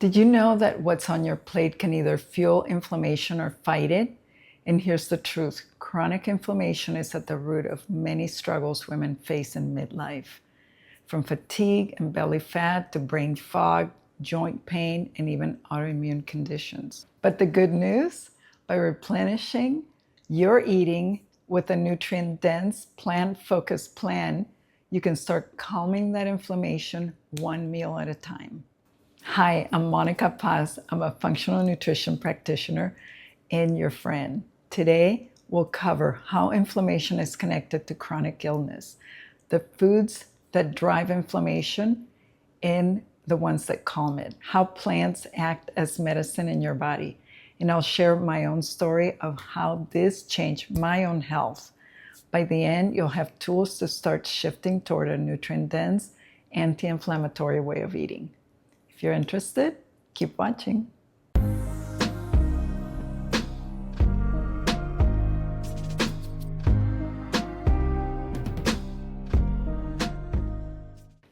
Did you know that what's on your plate can either fuel inflammation or fight it? And here's the truth. Chronic inflammation is at the root of many struggles women face in midlife. From fatigue and belly fat to brain fog, joint pain, and even autoimmune conditions. But the good news, by replenishing your eating with a nutrient-dense, plant-focused plan, you can start calming that inflammation one meal at a time. Hi, I'm Monica Paz. I'm a functional nutrition practitioner and your friend. Today, we'll cover how inflammation is connected to chronic illness, the foods that drive inflammation, and the ones that calm it, how plants act as medicine in your body. And I'll share my own story of how this changed my own health. By the end, you'll have tools to start shifting toward a nutrient-dense, anti-inflammatory way of eating. If you're interested, keep watching.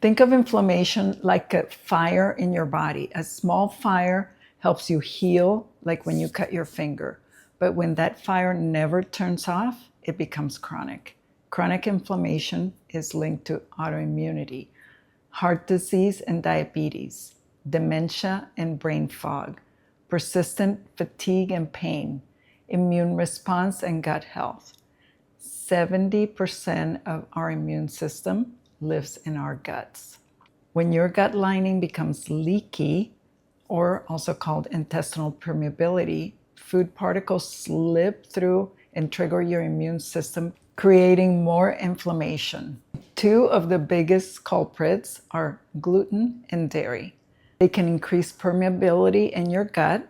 Think of inflammation like a fire in your body. A small fire helps you heal, like when you cut your finger. But when that fire never turns off, it becomes chronic. Chronic inflammation is linked to autoimmunity, heart disease and diabetes, dementia and brain fog, persistent fatigue and pain, immune response and gut health. 70% of our immune system lives in our guts. When your gut lining becomes leaky, or also called intestinal permeability, food particles slip through and trigger your immune system, creating more inflammation. Two of the biggest culprits are gluten and dairy. They can increase permeability in your gut.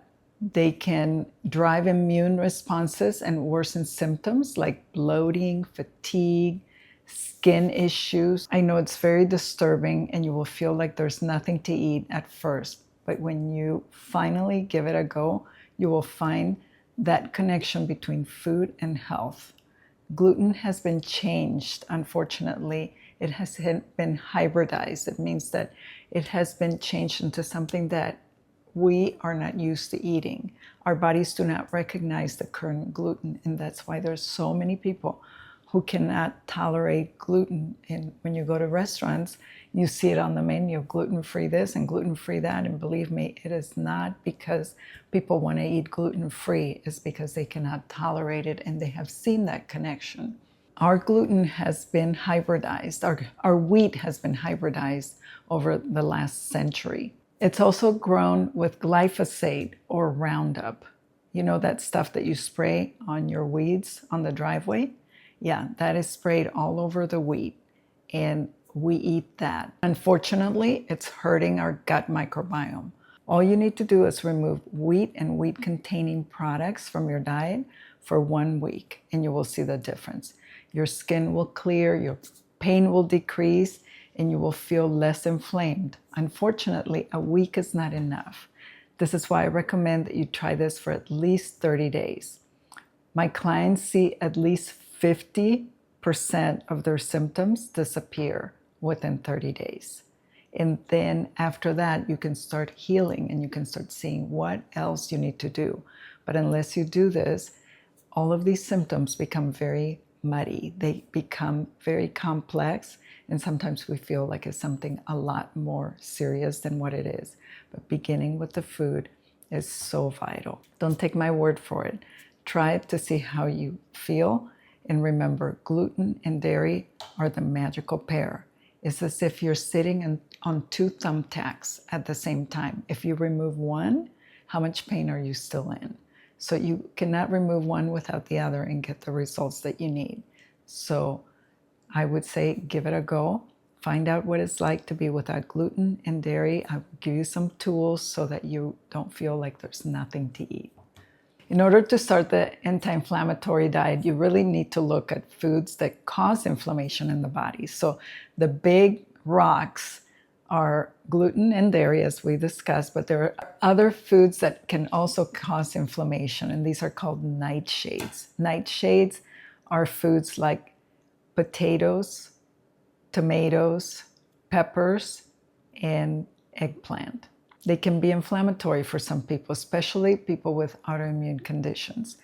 They can drive immune responses and worsen symptoms like bloating, fatigue, skin issues. I know it's very disturbing and you will feel like there's nothing to eat at first, but when you finally give it a go, you will find that connection between food and health. Gluten has been changed, unfortunately. It has been hybridized. It means that it has been changed into something that we are not used to eating. Our bodies do not recognize the current gluten, and that's why there's so many people who cannot tolerate gluten. And when you go to restaurants, you see it on the menu, gluten-free this and gluten-free that. And believe me, it is not because people want to eat gluten-free. It's because they cannot tolerate it and they have seen that connection. Our gluten has been hybridized. Our wheat has been hybridized over the last century. It's also grown with glyphosate or Roundup. You know that stuff that you spray on your weeds on the driveway? Yeah, that is sprayed all over the wheat, and we eat that. Unfortunately, it's hurting our gut microbiome. All you need to do is remove wheat and wheat-containing products from your diet for 1 week, and you will see the difference. Your skin will clear, your pain will decrease, and you will feel less inflamed. Unfortunately, a week is not enough. This is why I recommend that you try this for at least 30 days. My clients see at least 50% of their symptoms disappear within 30 days. And then after that, you can start healing and you can start seeing what else you need to do. But unless you do this, all of these symptoms become very muddy. They become very complex, and sometimes we feel like it's something a lot more serious than what it is. But beginning with the food is so vital. Don't take my word for it. Try it to see how you feel. And remember, gluten and dairy are the magical pair. It's as if you're sitting on two thumbtacks at the same time. If you remove one, how much pain are you still in? So you cannot remove one without the other and get the results that you need. So I would say give it a go. Find out what it's like to be without gluten and dairy. I'll give you some tools so that you don't feel like there's nothing to eat. In order to start the anti-inflammatory diet, you really need to look at foods that cause inflammation in the body. So the big rocks are gluten and dairy, as we discussed, but there are other foods that can also cause inflammation, and these are called nightshades. Nightshades are foods like potatoes, tomatoes, peppers, and eggplant. They can be inflammatory for some people, especially people with autoimmune conditions.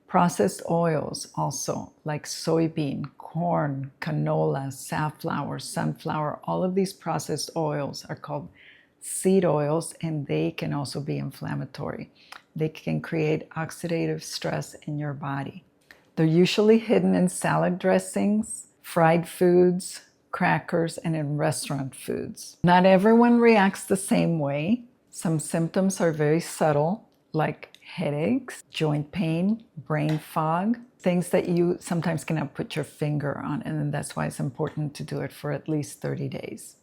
Processed oils also, like soybean, corn, canola, safflower, sunflower, all of these processed oils are called seed oils, and they can also be inflammatory. They can create oxidative stress in your body. They're usually hidden in salad dressings, fried foods, crackers, and in restaurant foods. Not everyone reacts the same way. Some symptoms are very subtle, like headaches, joint pain, brain fog, things that you sometimes cannot put your finger on, and that's why it's important to do it for at least 30 days.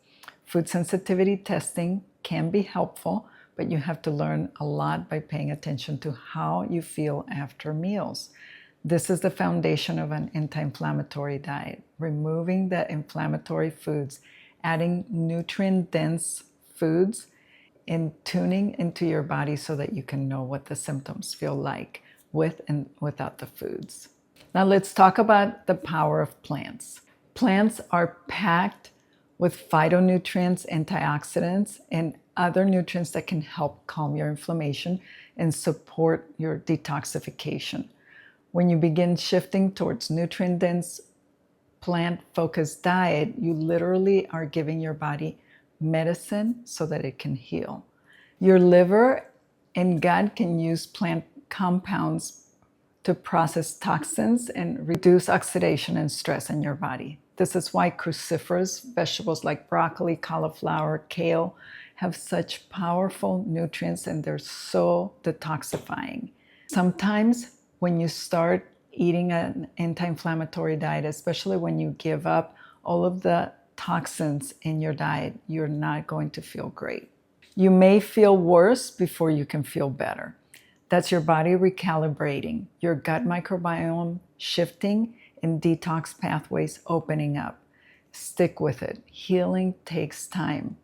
Food sensitivity testing can be helpful, but you have to learn a lot by paying attention to how you feel after meals. This is the foundation of an anti-inflammatory diet, removing the inflammatory foods, adding nutrient-dense foods, and tuning into your body so that you can know what the symptoms feel like with and without the foods. Now let's talk about the power of plants. Plants are packed with phytonutrients, antioxidants, and other nutrients that can help calm your inflammation and support your detoxification. When you begin shifting towards nutrient-dense, plant-focused diet, you literally are giving your body medicine so that it can heal. Your liver and gut can use plant compounds to process toxins and reduce oxidation and stress in your body. This is why cruciferous vegetables like broccoli, cauliflower, kale have such powerful nutrients, and they're so detoxifying. Sometimes when you start eating an anti-inflammatory diet, especially when you give up all of the toxins in your diet, you're not going to feel great. You may feel worse before you can feel better. That's your body recalibrating, your gut microbiome shifting, and detox pathways opening up. Stick with it. Healing takes time.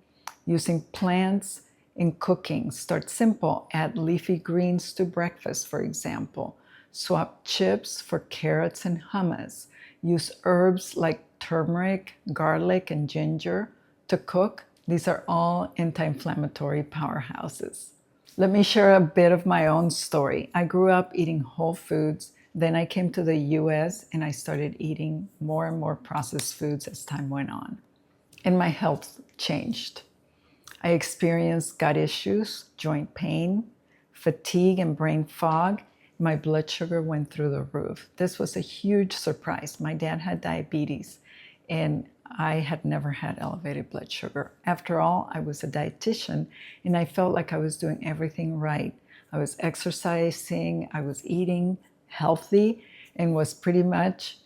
Using plants in cooking. Start simple. Add leafy greens to breakfast, for example. Swap chips for carrots and hummus. Use herbs like turmeric, garlic, and ginger to cook. These are all anti-inflammatory powerhouses. Let me share a bit of my own story. I grew up eating whole foods. Then I came to the US and I started eating more and more processed foods as time went on. And my health changed. I experienced gut issues, joint pain, fatigue, and brain fog. My blood sugar went through the roof. This was a huge surprise. My dad had diabetes, and I had never had elevated blood sugar. After all, I was a dietitian, and I felt like I was doing everything right. I was exercising, I was eating healthy, and was pretty much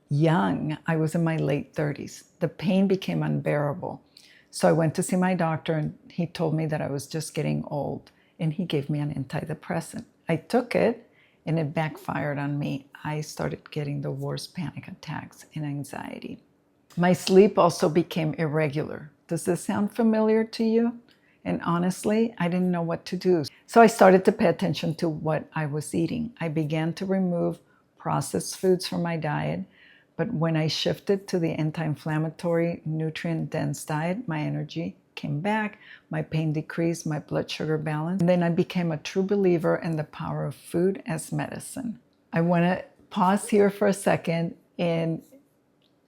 young. I was in my late 30s. The pain became unbearable. So I went to see my doctor, and he told me that I was just getting old, and he gave me an antidepressant. I took it, and it backfired on me. I started getting the worst panic attacks and anxiety. My sleep also became irregular. Does this sound familiar to you? And honestly, I didn't know what to do. So I started to pay attention to what I was eating. I began to remove processed foods from my diet. But when I shifted to the anti-inflammatory, nutrient-dense diet, my energy came back, my pain decreased, my blood sugar balanced. And then I became a true believer in the power of food as medicine. I want to pause here for a second and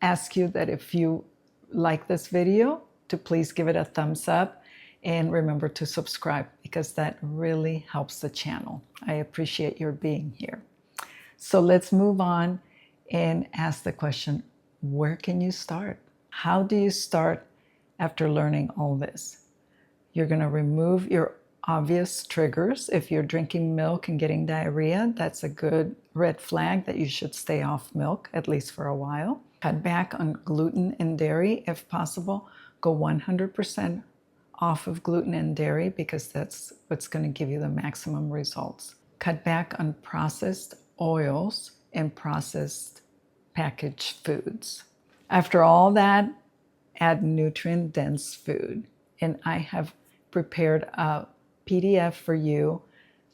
ask you that if you like this video, to please give it a thumbs up and remember to subscribe, because that really helps the channel. I appreciate your being here. So let's move on and ask the question, where can you start? How do you start after learning all this? You're going to remove your obvious triggers. If you're drinking milk and getting diarrhea, that's a good red flag that you should stay off milk, at least for a while. Cut back on gluten and dairy if possible. Go 100% off of gluten and dairy, because that's what's going to give you the maximum results. Cut back on processed oils and processed packaged foods. After all that, add nutrient-dense food. And I have prepared a PDF for you.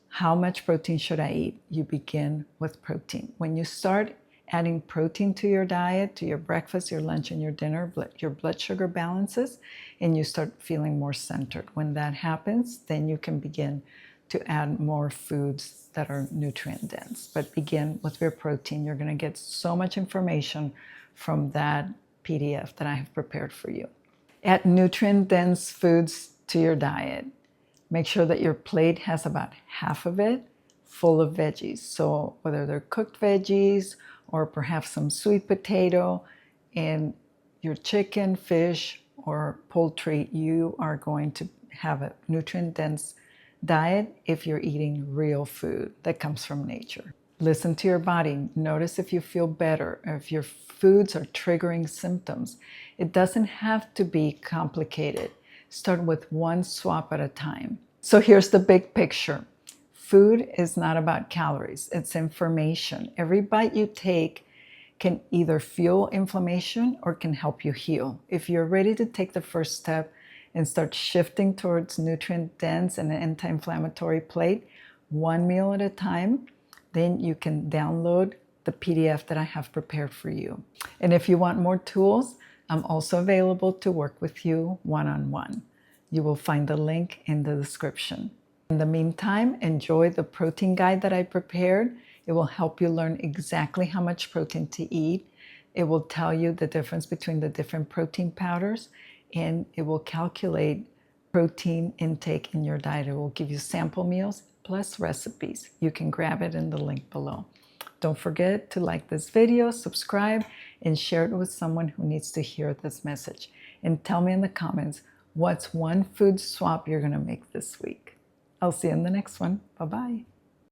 How much protein should I eat? You begin with protein. When you start adding protein to your diet, to your breakfast, your lunch, and your dinner, your blood sugar balances, and you start feeling more centered. When that happens, then you can begin to add more foods that are nutrient dense. But begin with your protein. You're going to get so much information from that PDF that I have prepared for you. Add nutrient dense foods to your diet. Make sure that your plate has about half of it full of veggies. So whether they're cooked veggies or perhaps some sweet potato, and your chicken, fish, or poultry, you are going to have a nutrient dense diet if you're eating real food that comes from nature. Listen to your body. Notice if you feel better, or if your foods are triggering symptoms. It doesn't have to be complicated. Start with one swap at a time. So here's the big picture. Food is not about calories, it's information. Every bite you take can either fuel inflammation or can help you heal. If you're ready to take the first step and start shifting towards nutrient-dense and an anti-inflammatory plate, one meal at a time, then you can download the PDF that I have prepared for you. And if you want more tools, I'm also available to work with you one-on-one. You will find the link in the description. In the meantime, enjoy the protein guide that I prepared. It will help you learn exactly how much protein to eat. It will tell you the difference between the different protein powders, and it will calculate protein intake in your diet. It will give you sample meals plus recipes. You can grab it in the link below. Don't forget to like this video, subscribe, and share it with someone who needs to hear this message. And tell me in the comments, what's one food swap you're going to make this week? I'll see you in the next one. Bye-bye.